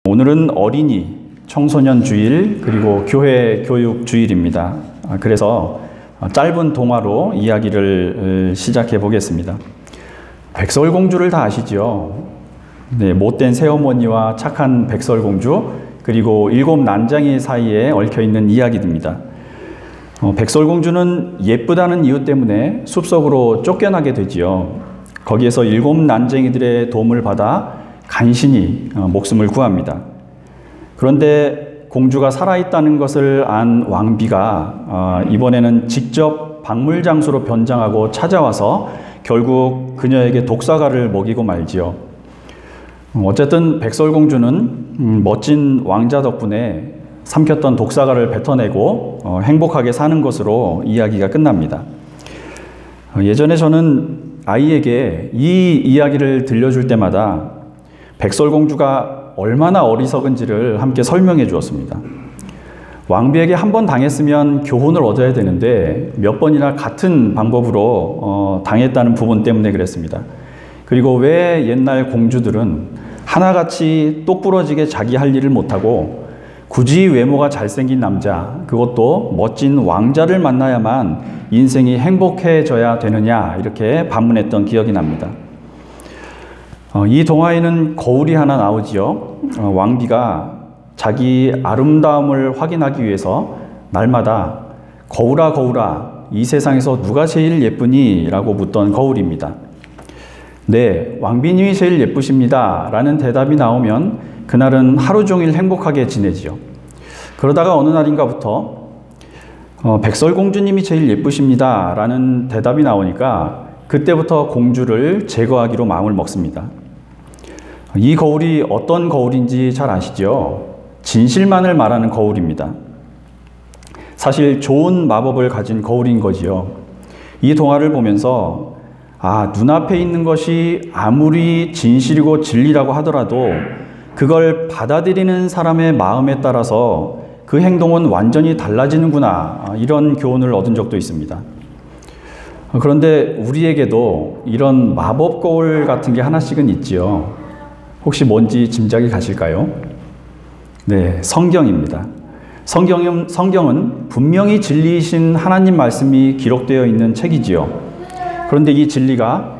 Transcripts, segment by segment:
오늘은 어린이, 청소년 주일, 그리고 교회 교육 주일입니다. 그래서 짧은 동화로 이야기를 시작해 보겠습니다. 백설공주를 다 아시죠? 네, 못된 새어머니와 착한 백설공주, 그리고 7 난장이 사이에 얽혀있는 이야기입니다. 백설공주는 예쁘다는 이유 때문에 숲속으로 쫓겨나게 되지요. 거기에서 7 난쟁이들의 도움을 받아 간신히 목숨을 구합니다. 그런데 공주가 살아있다는 것을 안 왕비가 이번에는 직접 박물장수로 변장하고 찾아와서 결국 그녀에게 독사과를 먹이고 말지요. 어쨌든 백설공주는 멋진 왕자 덕분에 삼켰던 독사과를 뱉어내고 행복하게 사는 것으로 이야기가 끝납니다. 예전에 저는 아이에게 이 이야기를 들려줄 때마다 백설공주가 얼마나 어리석은지를 함께 설명해 주었습니다. 왕비에게 한 번 당했으면 교훈을 얻어야 되는데 몇 번이나 같은 방법으로 당했다는 부분 때문에 그랬습니다. 그리고 왜 옛날 공주들은 하나같이 똑부러지게 자기 할 일을 못하고 굳이 외모가 잘생긴 남자, 그것도 멋진 왕자를 만나야만 인생이 행복해져야 되느냐, 이렇게 반문했던 기억이 납니다. 이 동화에는 거울이 하나 나오지요. 왕비가 자기 아름다움을 확인하기 위해서 날마다 거울아 거울아 이 세상에서 누가 제일 예쁘니? 라고 묻던 거울입니다. 네, 왕비님이 제일 예쁘십니다 라는 대답이 나오면 그날은 하루 종일 행복하게 지내지요. 그러다가 어느 날인가부터 백설공주님이 제일 예쁘십니다 라는 대답이 나오니까 그때부터 공주를 제거하기로 마음을 먹습니다. 이 거울이 어떤 거울인지 잘 아시죠? 진실만을 말하는 거울입니다. 사실 좋은 마법을 가진 거울인 거지요. 이 동화를 보면서 눈앞에 있는 것이 아무리 진실이고 진리라고 하더라도 그걸 받아들이는 사람의 마음에 따라서 그 행동은 완전히 달라지는구나, 이런 교훈을 얻은 적도 있습니다. 그런데 우리에게도 이런 마법 거울 같은 게 하나씩은 있지요. 혹시 뭔지 짐작이 가실까요? 네, 성경입니다. 성경은 분명히 진리이신 하나님 말씀이 기록되어 있는 책이지요. 그런데 이 진리가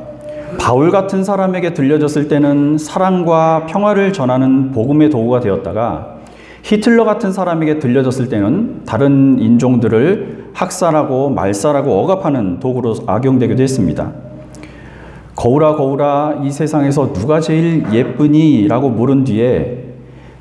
바울 같은 사람에게 들려졌을 때는 사랑과 평화를 전하는 복음의 도구가 되었다가 히틀러 같은 사람에게 들려졌을 때는 다른 인종들을 학살하고 말살하고 억압하는 도구로 악용되기도 했습니다. 거울아 거울아 이 세상에서 누가 제일 예쁘니? 라고 물은 뒤에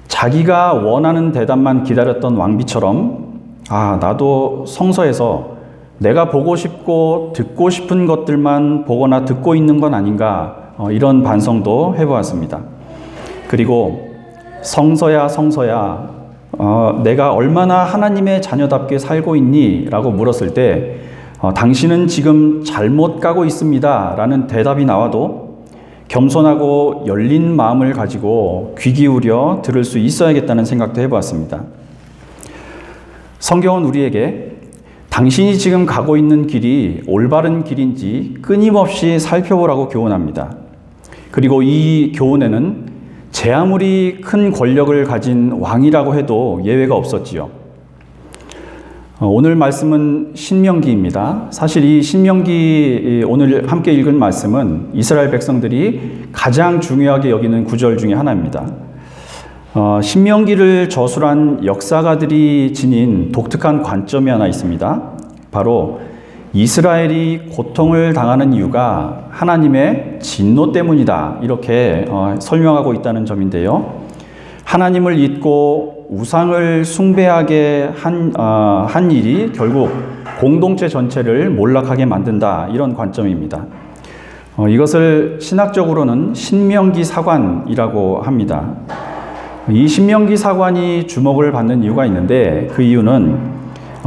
자기가 원하는 대답만 기다렸던 왕비처럼 나도 성서에서 내가 보고 싶고 듣고 싶은 것들만 보거나 듣고 있는 건 아닌가, 이런 반성도 해보았습니다. 그리고 성서야 성서야 내가 얼마나 하나님의 자녀답게 살고 있니? 라고 물었을 때 당신은 지금 잘못 가고 있습니다 라는 대답이 나와도 겸손하고 열린 마음을 가지고 귀 기울여 들을 수 있어야겠다는 생각도 해보았습니다. 성경은 우리에게 당신이 지금 가고 있는 길이 올바른 길인지 끊임없이 살펴보라고 교훈합니다. 그리고 이 교훈에는 제 아무리 큰 권력을 가진 왕이라고 해도 예외가 없었지요. 오늘 말씀은 신명기입니다. 사실 이 신명기 오늘 함께 읽은 말씀은 이스라엘 백성들이 가장 중요하게 여기는 구절 중에 하나입니다. 신명기를 저술한 역사가들이 지닌 독특한 관점이 하나 있습니다. 바로 이스라엘이 고통을 당하는 이유가 하나님의 진노 때문이다, 이렇게 설명하고 있다는 점인데요. 하나님을 잊고 우상을 숭배하게 한 일이 결국 공동체 전체를 몰락하게 만든다, 이런 관점입니다. 이것을 신학적으로는 신명기 사관이라고 합니다. 이 신명기 사관이 주목을 받는 이유가 있는데 그 이유는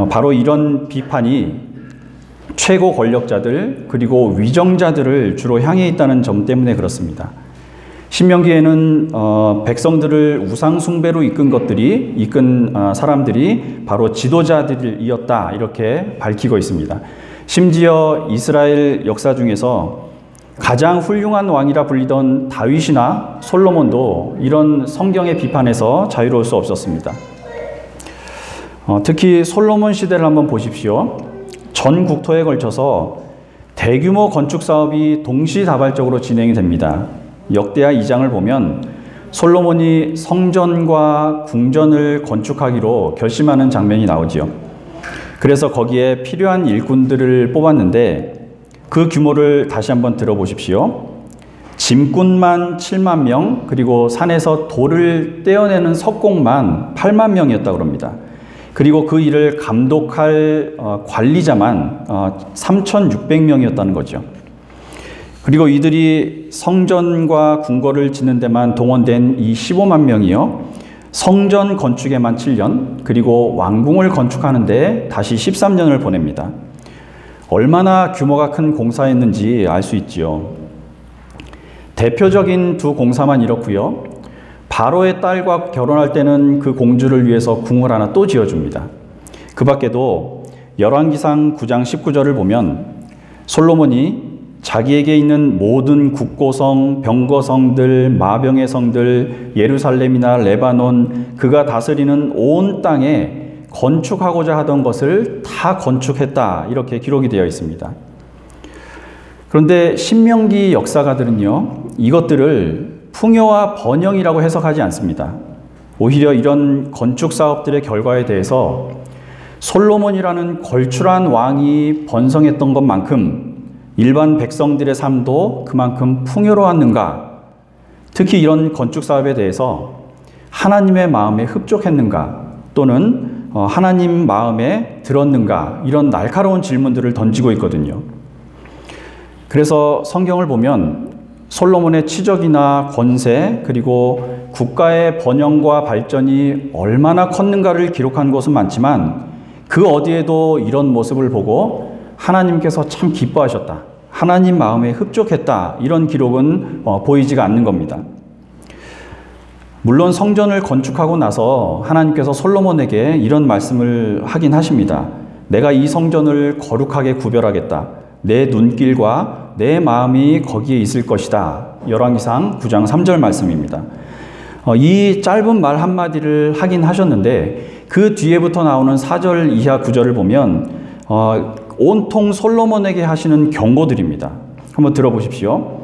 바로 이런 비판이 최고 권력자들 그리고 위정자들을 주로 향해 있다는 점 때문에 그렇습니다. 신명기에는 백성들을 우상 숭배로 이끈 사람들이 바로 지도자들이었다, 이렇게 밝히고 있습니다. 심지어 이스라엘 역사 중에서 가장 훌륭한 왕이라 불리던 다윗이나 솔로몬도 이런 성경의 비판에서 자유로울 수 없었습니다. 특히 솔로몬 시대를 한번 보십시오. 전 국토에 걸쳐서 대규모 건축 사업이 동시다발적으로 진행이 됩니다. 역대하 2장을 보면 솔로몬이 성전과 궁전을 건축하기로 결심하는 장면이 나오지요. 그래서 거기에 필요한 일꾼들을 뽑았는데 그 규모를 다시 한번 들어보십시오. 짐꾼만 7만 명, 그리고 산에서 돌을 떼어내는 석공만 8만 명이었다고 합니다. 그리고 그 일을 감독할 관리자만 3,600명이었다는 거죠. 그리고 이들이 성전과 궁궐을 짓는 데만 동원된 이 15만 명이요, 성전 건축에만 7년, 그리고 왕궁을 건축하는 데 다시 13년을 보냅니다. 얼마나 규모가 큰 공사였는지 알 수 있지요. 대표적인 두 공사만 이렇고요. 바로의 딸과 결혼할 때는 그 공주를 위해서 궁을 하나 또 지어줍니다. 그 밖에도 열왕기상 9장 19절을 보면 솔로몬이 자기에게 있는 모든 국고성, 병거성들, 마병의 성들, 예루살렘이나 레바논, 그가 다스리는 온 땅에 건축하고자 하던 것을 다 건축했다, 이렇게 기록이 되어 있습니다. 그런데 신명기 역사가들은요, 이것들을 풍요와 번영이라고 해석하지 않습니다. 오히려 이런 건축 사업들의 결과에 대해서 솔로몬이라는 걸출한 왕이 번성했던 것만큼 일반 백성들의 삶도 그만큼 풍요로웠는가, 특히 이런 건축 사업에 대해서 하나님의 마음에 흡족했는가, 또는 하나님 마음에 들었는가, 이런 날카로운 질문들을 던지고 있거든요. 그래서 성경을 보면 솔로몬의 치적이나 권세, 그리고 국가의 번영과 발전이 얼마나 컸는가를 기록한 곳은 많지만 그 어디에도 이런 모습을 보고 하나님께서 참 기뻐하셨다, 하나님 마음에 흡족했다, 이런 기록은 보이지가 않는 겁니다. 물론 성전을 건축하고 나서 하나님께서 솔로몬에게 이런 말씀을 하긴 하십니다. 내가 이 성전을 거룩하게 구별하겠다. 내 눈길과 내 마음이 거기에 있을 것이다. 열왕기상 9장 3절 말씀입니다. 이 짧은 말 한마디를 하긴 하셨는데 그 뒤에부터 나오는 4절 이하 9절을 보면 온통 솔로몬에게 하시는 경고들입니다. 한번 들어보십시오.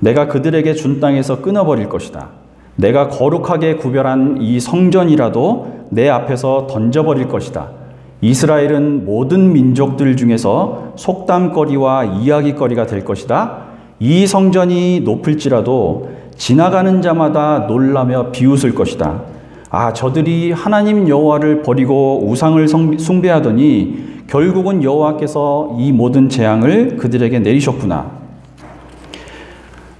내가 그들에게 준 땅에서 끊어버릴 것이다. 내가 거룩하게 구별한 이 성전이라도 내 앞에서 던져버릴 것이다. 이스라엘은 모든 민족들 중에서 속담거리와 이야기거리가 될 것이다. 이 성전이 높을지라도 지나가는 자마다 놀라며 비웃을 것이다. 아, 저들이 하나님 여호와를 버리고 우상을 숭배하더니 결국은 여호와께서 이 모든 재앙을 그들에게 내리셨구나.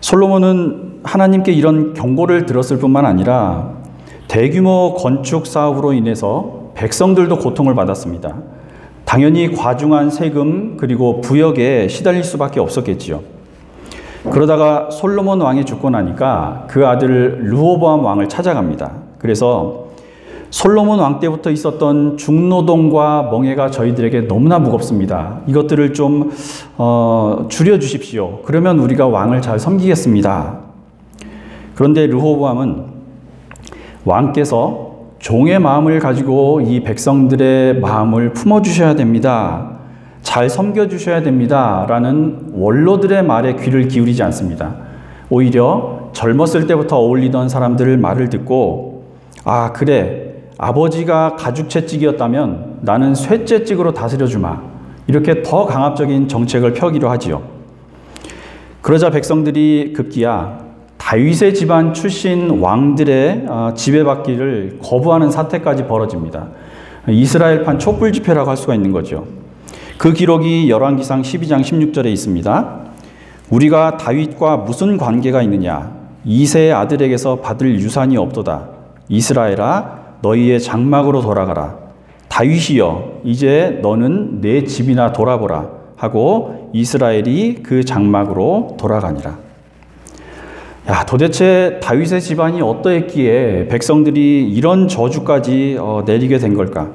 솔로몬은 하나님께 이런 경고를 들었을 뿐만 아니라 대규모 건축 사업으로 인해서 백성들도 고통을 받았습니다. 당연히 과중한 세금 그리고 부역에 시달릴 수밖에 없었겠지요. 그러다가 솔로몬 왕이 죽고 나니까 그 아들 르호보암 왕을 찾아갑니다. 그래서 솔로몬 왕 때부터 있었던 중노동과 멍해가 저희들에게 너무나 무겁습니다. 이것들을 좀 줄여주십시오. 그러면 우리가 왕을 잘 섬기겠습니다. 그런데 르호보암은 왕께서 종의 마음을 가지고 이 백성들의 마음을 품어주셔야 됩니다. 잘 섬겨주셔야 됩니다. 라는 원로들의 말에 귀를 기울이지 않습니다. 오히려 젊었을 때부터 어울리던 사람들의 말을 듣고, 아, 그래, 아버지가 가죽채찍이었다면 나는 쇠채찍으로 다스려주마. 이렇게 더 강압적인 정책을 펴기로 하지요. 그러자 백성들이 급기야 다윗의 집안 출신 왕들의 지배받기를 거부하는 사태까지 벌어집니다. 이스라엘판 촛불 집회라고 할 수가 있는 거죠. 그 기록이 열왕기상 12장 16절에 있습니다. 우리가 다윗과 무슨 관계가 있느냐? 이새의 아들에게서 받을 유산이 없도다. 이스라엘아, 너희의 장막으로 돌아가라. 다윗이여, 이제 너는 내 집이나 돌아보라 하고 이스라엘이 그 장막으로 돌아가니라. 야, 도대체 다윗의 집안이 어떠했기에 백성들이 이런 저주까지 내리게 된 걸까?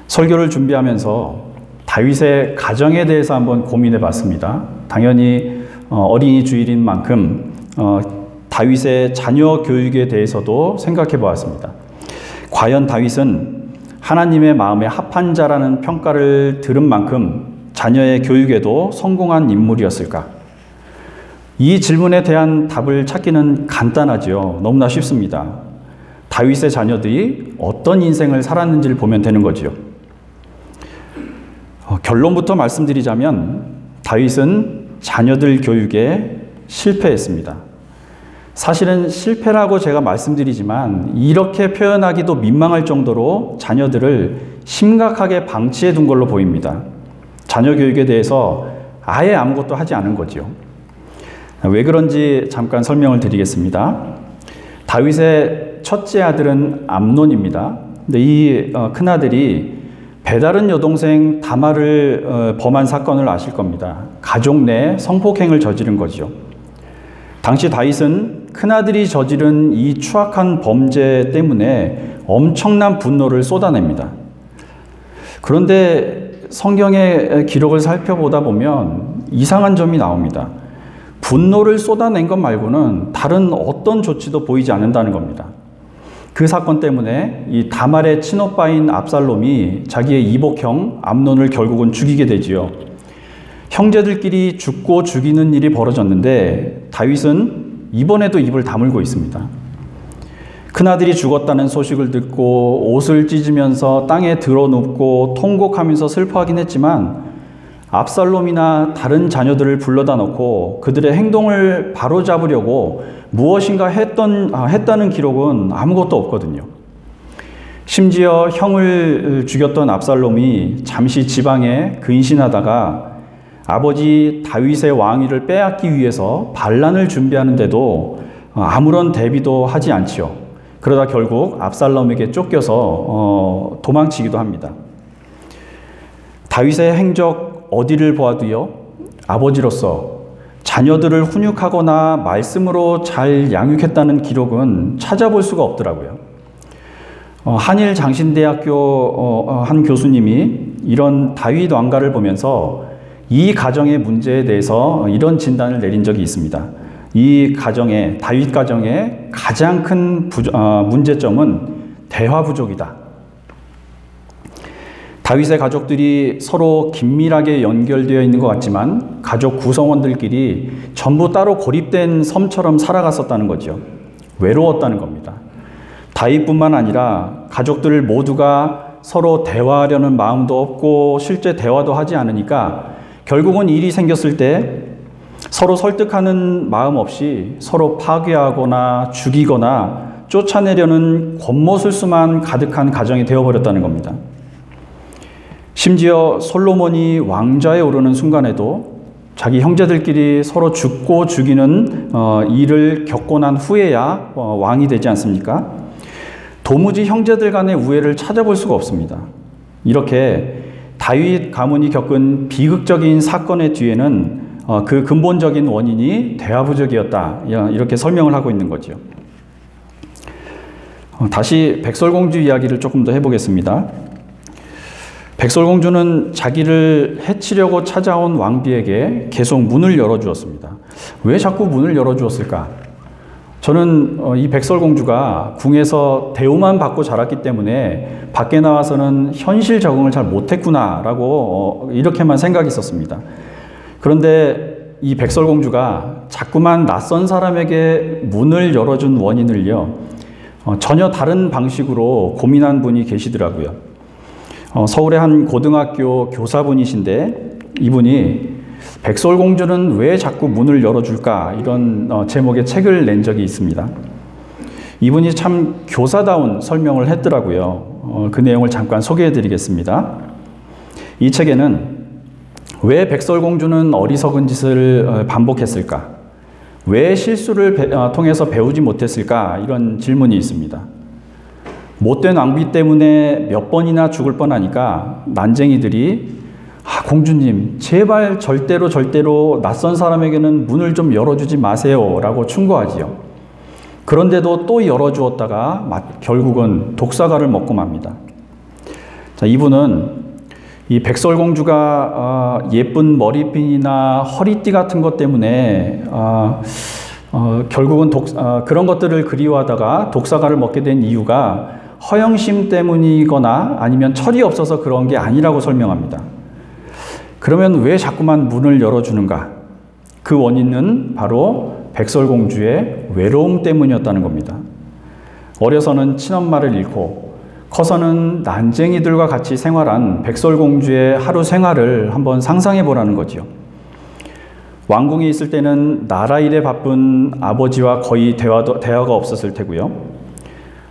설교를 준비하면서 다윗의 가정에 대해서 한번 고민해 봤습니다. 당연히 어린이 주일인 만큼 다윗의 자녀 교육에 대해서도 생각해 보았습니다. 과연 다윗은 하나님의 마음에 합한 자라는 평가를 들은 만큼 자녀의 교육에도 성공한 인물이었을까? 이 질문에 대한 답을 찾기는 간단하죠. 너무나 쉽습니다. 다윗의 자녀들이 어떤 인생을 살았는지를 보면 되는 거지요. 결론부터 말씀드리자면 다윗은 자녀들 교육에 실패했습니다. 사실은 실패라고 제가 말씀드리지만 이렇게 표현하기도 민망할 정도로 자녀들을 심각하게 방치해 둔 걸로 보입니다. 자녀 교육에 대해서 아예 아무것도 하지 않은 거지요. 왜 그런지 잠깐 설명을 드리겠습니다. 다윗의 첫째 아들은 암논입니다. 근데 이 큰아들이 배다른 여동생 다말을 범한 사건을 아실 겁니다. 가족 내 성폭행을 저지른 거죠. 당시 다윗은 큰아들이 저지른 이 추악한 범죄 때문에 엄청난 분노를 쏟아냅니다. 그런데 성경의 기록을 살펴보다 보면 이상한 점이 나옵니다. 분노를 쏟아낸 것 말고는 다른 어떤 조치도 보이지 않는다는 겁니다. 그 사건 때문에 이 다말의 친오빠인 압살롬이 자기의 이복형 암논을 결국은 죽이게 되지요. 형제들끼리 죽고 죽이는 일이 벌어졌는데 다윗은 이번에도 입을 다물고 있습니다. 큰아들이 죽었다는 소식을 듣고 옷을 찢으면서 땅에 드러눕고 통곡하면서 슬퍼하긴 했지만 압살롬이나 다른 자녀들을 불러다 놓고 그들의 행동을 바로잡으려고 무엇인가 했다는 기록은 아무것도 없거든요. 심지어 형을 죽였던 압살롬이 잠시 지방에 근신하다가 아버지 다윗의 왕위를 빼앗기 위해서 반란을 준비하는데도 아무런 대비도 하지 않지요. 그러다 결국 압살롬에게 쫓겨서 도망치기도 합니다. 다윗의 행적 어디를 보아도요, 아버지로서 자녀들을 훈육하거나 말씀으로 잘 양육했다는 기록은 찾아볼 수가 없더라고요. 한일장신대학교 한 교수님이 이런 다윗 왕가를 보면서 이 가정의 문제에 대해서 이런 진단을 내린 적이 있습니다. 이 가정의, 다윗 가정의 가장 큰 문제점은 대화 부족이다. 다윗의 가족들이 서로 긴밀하게 연결되어 있는 것 같지만 가족 구성원들끼리 전부 따로 고립된 섬처럼 살아갔었다는 거죠. 외로웠다는 겁니다. 다윗뿐만 아니라 가족들 모두가 서로 대화하려는 마음도 없고 실제 대화도 하지 않으니까 결국은 일이 생겼을 때 서로 설득하는 마음 없이 서로 파괴하거나 죽이거나 쫓아내려는 권모술수만 가득한 가정이 되어버렸다는 겁니다. 심지어 솔로몬이 왕좌에 오르는 순간에도 자기 형제들끼리 서로 죽고 죽이는 일을 겪고 난 후에야 왕이 되지 않습니까? 도무지 형제들 간의 우애를 찾아볼 수가 없습니다. 이렇게 다윗 가문이 겪은 비극적인 사건의 뒤에는 그 근본적인 원인이 대화 부족이었다. 이렇게 설명을 하고 있는 거죠. 다시 백설공주 이야기를 조금 더 해보겠습니다. 백설공주는 자기를 해치려고 찾아온 왕비에게 계속 문을 열어주었습니다. 왜 자꾸 문을 열어주었을까? 저는 이 백설공주가 궁에서 대우만 받고 자랐기 때문에 밖에 나와서는 현실 적응을 잘 못했구나라고 이렇게만 생각했었습니다. 그런데 이 백설공주가 자꾸만 낯선 사람에게 문을 열어준 원인을요, 전혀 다른 방식으로 고민한 분이 계시더라고요. 서울의 한 고등학교 교사분이신데 이분이 백설공주는 왜 자꾸 문을 열어줄까? 이런 제목의 책을 낸 적이 있습니다. 이분이 참 교사다운 설명을 했더라고요. 그 내용을 잠깐 소개해 드리겠습니다. 이 책에는 왜 백설공주는 어리석은 짓을 반복했을까? 왜 실수를 통해서 배우지 못했을까? 이런 질문이 있습니다. 못된 왕비 때문에 몇 번이나 죽을 뻔하니까 난쟁이들이 공주님 제발 절대로 낯선 사람에게는 문을 좀 열어주지 마세요 라고 충고하지요. 그런데도 또 열어주었다가 결국은 독사가를 먹고 맙니다. 자, 이분은 이 백설공주가 예쁜 머리핀이나 허리띠 같은 것 때문에 결국은 그런 것들을 그리워하다가 독사과를 먹게 된 이유가 허영심 때문이거나 아니면 철이 없어서 그런 게 아니라고 설명합니다. 그러면 왜 자꾸만 문을 열어주는가? 그 원인은 바로 백설공주의 외로움 때문이었다는 겁니다. 어려서는 친엄마를 잃고 커서는 난쟁이들과 같이 생활한 백설공주의 하루 생활을 한번 상상해 보라는 거지요. 왕궁에 있을 때는 나라 일에 바쁜 아버지와 거의 대화가 없었을 테고요.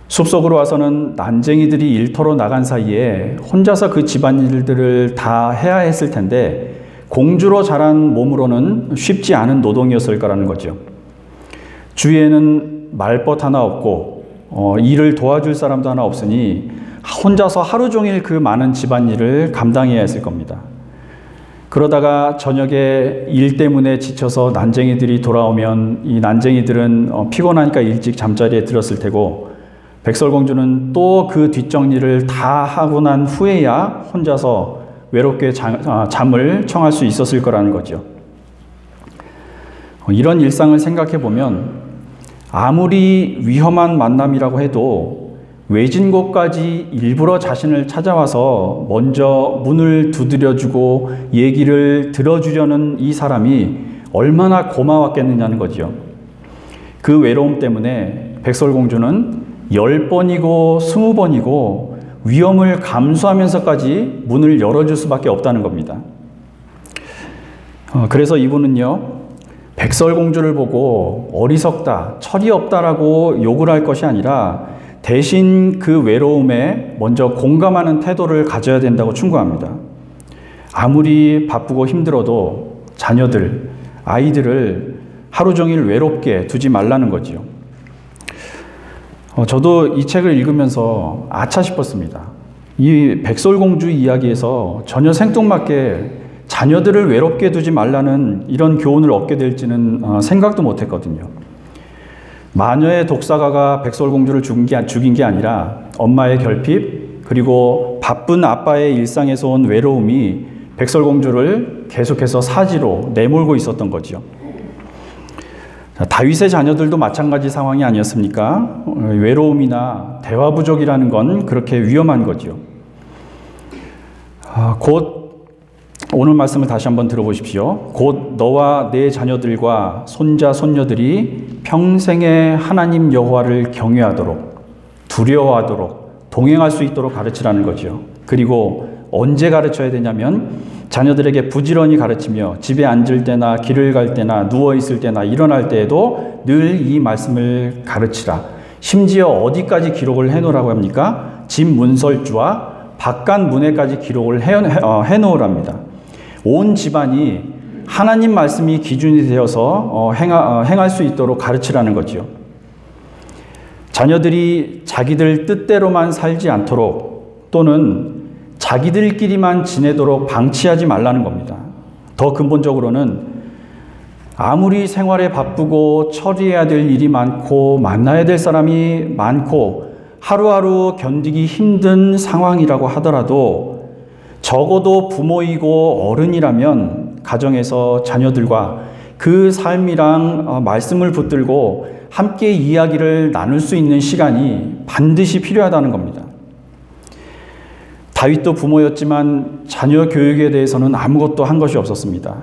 숲속으로 와서는 난쟁이들이 일터로 나간 사이에 혼자서 그 집안일들을 다 해야 했을 텐데 공주로 자란 몸으로는 쉽지 않은 노동이었을 거라는 거죠. 주위에는 말벗 하나 없고 일을 도와줄 사람도 하나 없으니 혼자서 하루 종일 그 많은 집안일을 감당해야 했을 겁니다. 그러다가 저녁에 일 때문에 지쳐서 난쟁이들이 돌아오면 이 난쟁이들은 피곤하니까 일찍 잠자리에 들었을 테고 백설공주는 또 그 뒷정리를 다 하고 난 후에야 혼자서 외롭게 잠을 청할 수 있었을 거라는 거죠. 이런 일상을 생각해 보면 아무리 위험한 만남이라고 해도 외진 곳까지 일부러 자신을 찾아와서 먼저 문을 두드려주고 얘기를 들어주려는 이 사람이 얼마나 고마웠겠느냐는 거죠. 그 외로움 때문에 백설공주는 10번이고 20번이고 위험을 감수하면서까지 문을 열어줄 수밖에 없다는 겁니다. 그래서 이분은요, 백설공주를 보고 어리석다, 철이 없다라고 욕을 할 것이 아니라 대신 그 외로움에 먼저 공감하는 태도를 가져야 된다고 충고합니다. 아무리 바쁘고 힘들어도 자녀들, 아이들을 하루 종일 외롭게 두지 말라는 거지요. 저도 이 책을 읽으면서 아차 싶었습니다. 이 백설공주 이야기에서 전혀 생뚱맞게 자녀들을 외롭게 두지 말라는 이런 교훈을 얻게 될지는 생각도 못했거든요. 마녀의 독사가가 백설공주를 죽인 게 아니라 엄마의 결핍 그리고 바쁜 아빠의 일상에서 온 외로움이 백설공주를 계속해서 사지로 내몰고 있었던 거죠. 다윗의 자녀들도 마찬가지 상황이 아니었습니까? 외로움이나 대화 부족이라는 건 그렇게 위험한 거죠. 곧 오늘 말씀을 다시 한번 들어보십시오. 곧 너와 내 자녀들과 손자 손녀들이 평생에 하나님 여호와를 경외하도록 두려워하도록 동행할 수 있도록 가르치라는 거죠. 그리고 언제 가르쳐야 되냐면 자녀들에게 부지런히 가르치며 집에 앉을 때나 길을 갈 때나 누워 있을 때나 일어날 때에도 늘 이 말씀을 가르치라. 심지어 어디까지 기록을 해놓으라고 합니까? 집 문설주와 바깥 문에까지 기록을 해놓으랍니다. 온 집안이 하나님 말씀이 기준이 되어서 행할 수 있도록 가르치라는 거죠. 자녀들이 자기들 뜻대로만 살지 않도록 또는 자기들끼리만 지내도록 방치하지 말라는 겁니다. 더 근본적으로는 아무리 생활에 바쁘고 처리해야 될 일이 많고 만나야 될 사람이 많고 하루하루 견디기 힘든 상황이라고 하더라도 적어도 부모이고 어른이라면 가정에서 자녀들과 그 삶이랑 말씀을 붙들고 함께 이야기를 나눌 수 있는 시간이 반드시 필요하다는 겁니다. 다윗도 부모였지만 자녀 교육에 대해서는 아무것도 한 것이 없었습니다.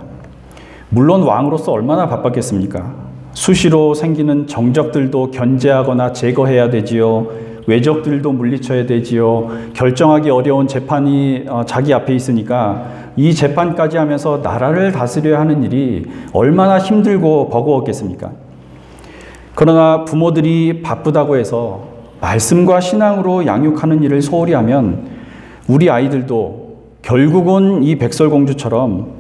물론 왕으로서 얼마나 바빴겠습니까? 수시로 생기는 정적들도 견제하거나 제거해야 되지요. 외적들도 물리쳐야 되지요. 결정하기 어려운 재판이 자기 앞에 있으니까 이 재판까지 하면서 나라를 다스려야 하는 일이 얼마나 힘들고 버거웠겠습니까? 그러나 부모들이 바쁘다고 해서 말씀과 신앙으로 양육하는 일을 소홀히 하면 우리 아이들도 결국은 이 백설공주처럼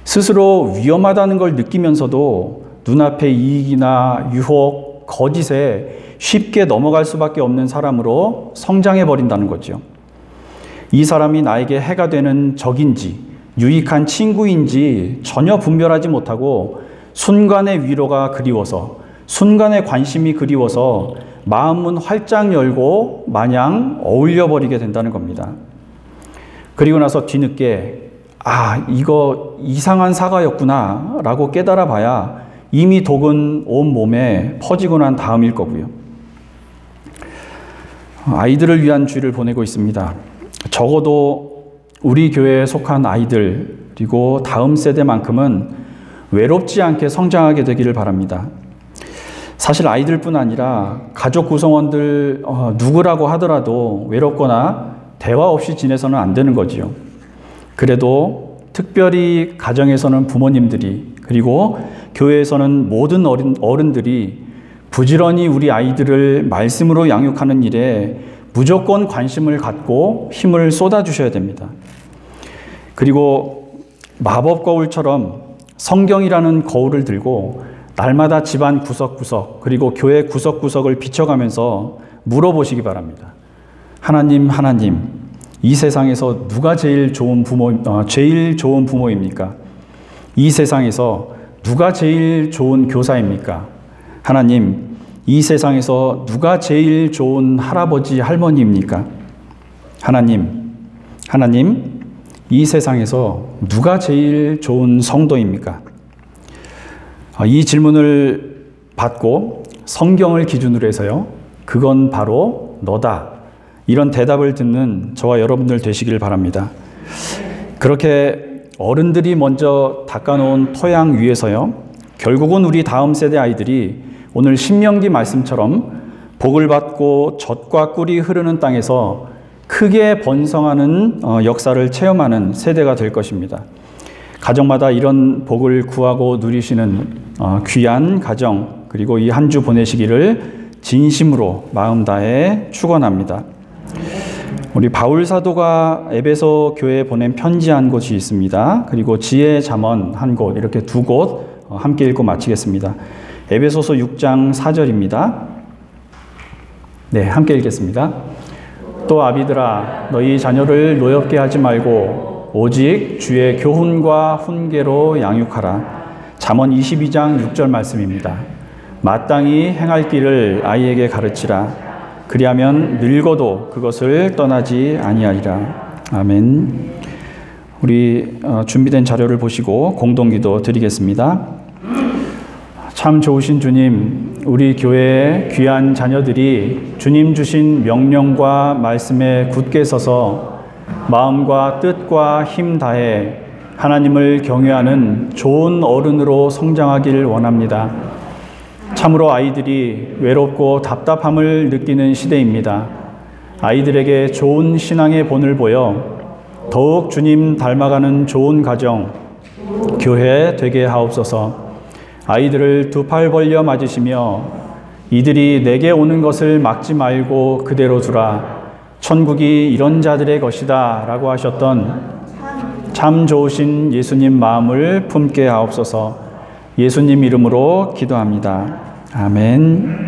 스스로 위험하다는 걸 느끼면서도 눈앞의 이익이나 유혹, 거짓에 쉽게 넘어갈 수밖에 없는 사람으로 성장해 버린다는 거죠. 이 사람이 나에게 해가 되는 적인지 유익한 친구인지 전혀 분별하지 못하고 순간의 위로가 그리워서 순간의 관심이 그리워서 마음은 활짝 열고 마냥 어울려 버리게 된다는 겁니다. 그리고 나서 뒤늦게 이거 이상한 사과였구나 라고 깨달아 봐야 이미 독은 온 몸에 퍼지고 난 다음일 거고요. 아이들을 위한 주일을 보내고 있습니다. 적어도 우리 교회에 속한 아이들 그리고 다음 세대만큼은 외롭지 않게 성장하게 되기를 바랍니다. 사실 아이들뿐 아니라 가족 구성원들 누구라고 하더라도 외롭거나 대화 없이 지내서는 안 되는 거지요. 그래도 특별히 가정에서는 부모님들이 그리고 교회에서는 모든 어른들이 부지런히 우리 아이들을 말씀으로 양육하는 일에 무조건 관심을 갖고 힘을 쏟아주셔야 됩니다. 그리고 마법 거울처럼 성경이라는 거울을 들고 날마다 집안 구석구석 그리고 교회 구석구석을 비춰가면서 물어보시기 바랍니다. 하나님, 이 세상에서 누가 제일 좋은 부모입니까? 이 세상에서 누가 제일 좋은 교사입니까? 하나님, 이 세상에서 누가 제일 좋은 할아버지, 할머니입니까? 하나님, 이 세상에서 누가 제일 좋은 성도입니까? 이 질문을 받고 성경을 기준으로 해서요, 그건 바로 너다. 이런 대답을 듣는 저와 여러분들 되시길 바랍니다. 그렇게 어른들이 먼저 닦아놓은 토양 위에서요, 결국은 우리 다음 세대 아이들이 오늘 신명기 말씀처럼 복을 받고 젖과 꿀이 흐르는 땅에서 크게 번성하는 역사를 체험하는 세대가 될 것입니다. 가정마다 이런 복을 구하고 누리시는 귀한 가정 그리고 이 한 주 보내시기를 진심으로 마음 다해 축원합니다. 우리 바울 사도가 에베소 교회에 보낸 편지 한 곳이 있습니다. 그리고 지혜 잠언 한 곳, 이렇게 두 곳 함께 읽고 마치겠습니다. 에베소서 6장 4절입니다. 네, 함께 읽겠습니다. 또 아비들아, 너희 자녀를 노엽게 하지 말고 오직 주의 교훈과 훈계로 양육하라. 잠언 22장 6절 말씀입니다. 마땅히 행할 길을 아이에게 가르치라. 그리하면 늙어도 그것을 떠나지 아니하리라. 아멘. 우리 준비된 자료를 보시고 공동기도 드리겠습니다. 참 좋으신 주님, 우리 교회의 귀한 자녀들이 주님 주신 명령과 말씀에 굳게 서서 마음과 뜻과 힘 다해 하나님을 경외하는 좋은 어른으로 성장하길 원합니다. 참으로 아이들이 외롭고 답답함을 느끼는 시대입니다. 아이들에게 좋은 신앙의 본을 보여 더욱 주님 닮아가는 좋은 가정, 교회 되게 하옵소서. 아이들을 두 팔 벌려 맞으시며 이들이 내게 오는 것을 막지 말고 그대로 두라. 천국이 이런 자들의 것이다 라고 하셨던 참 좋으신 예수님 마음을 품게 하옵소서. 예수님 이름으로 기도합니다. 아멘.